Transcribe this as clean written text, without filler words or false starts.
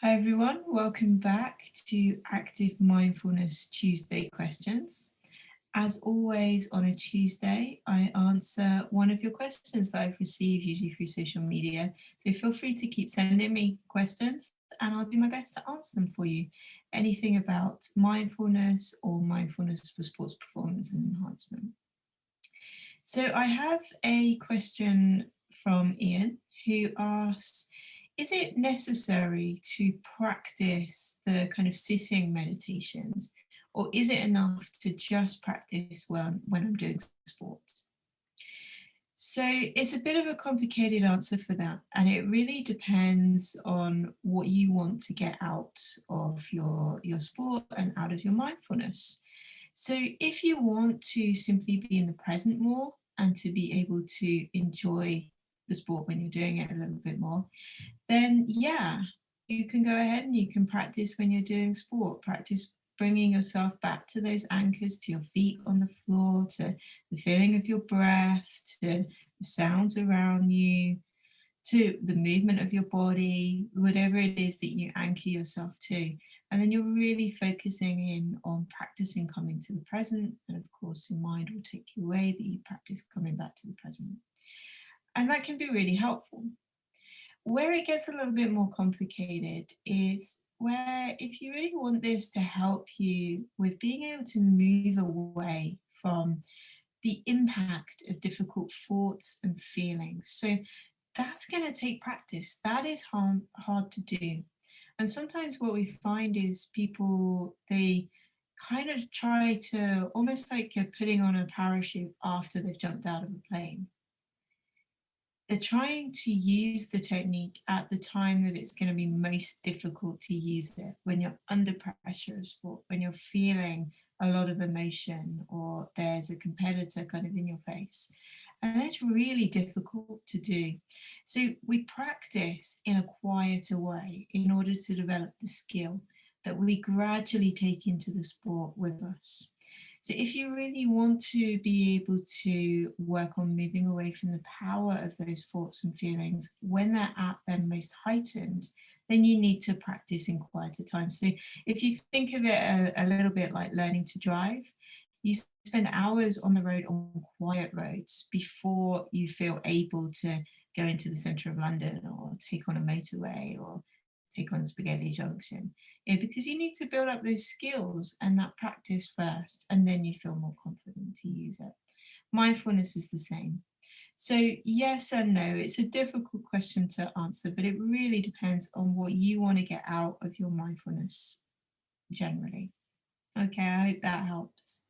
Hi everyone, welcome back to Active Mindfulness Tuesday questions. As always on a Tuesday, I answer one of your questions that I've received, usually through social media. So feel free to keep sending me questions and I'll do my best to answer them for you. Anything about mindfulness or mindfulness for sports performance and enhancement. So I have a question from Ian who asks, is it necessary to practice the kind of sitting meditations, or is it enough to just practice when I'm doing sport? So it's a bit of a complicated answer for that, and it really depends on what you want to get out of your sport and out of your mindfulness. So if you want to simply be in the present more and to be able to enjoy the sport when you're doing it a little bit more, then yeah, you can go ahead and you can practice when you're doing sport. Practice bringing yourself back to those anchors, to your feet on the floor, to the feeling of your breath, to the sounds around you, to the movement of your body, whatever it is that you anchor yourself to. And then you're really focusing in on practicing coming to the present. And of course, your mind will take you away, but you practice coming back to the present. And that can be really helpful. Where it gets a little bit more complicated is where if you really want this to help you with being able to move away from the impact of difficult thoughts and feelings. So that's going to take practice. That is hard to do. And sometimes what we find is people, they kind of try to almost like you're putting on a parachute after they've jumped out of a plane. They're trying to use the technique at the time that it's going to be most difficult to use it, when you're under pressure of sport, when you're feeling a lot of emotion or there's a competitor kind of in your face. And that's really difficult to do. So we practice in a quieter way in order to develop the skill that we gradually take into the sport with us. So if you really want to be able to work on moving away from the power of those thoughts and feelings when they're at their most heightened, then you need to practice in quieter times. So if you think of it a little bit like learning to drive, you spend hours on the road on quiet roads before you feel able to go into the centre of London or take on a motorway or take on Spaghetti Junction. Yeah, because you need to build up those skills and that practice first, and then you feel more confident to use it. Mindfulness is the same. So, yes and no, it's a difficult question to answer, but it really depends on what you want to get out of your mindfulness generally. Okay, I hope that helps.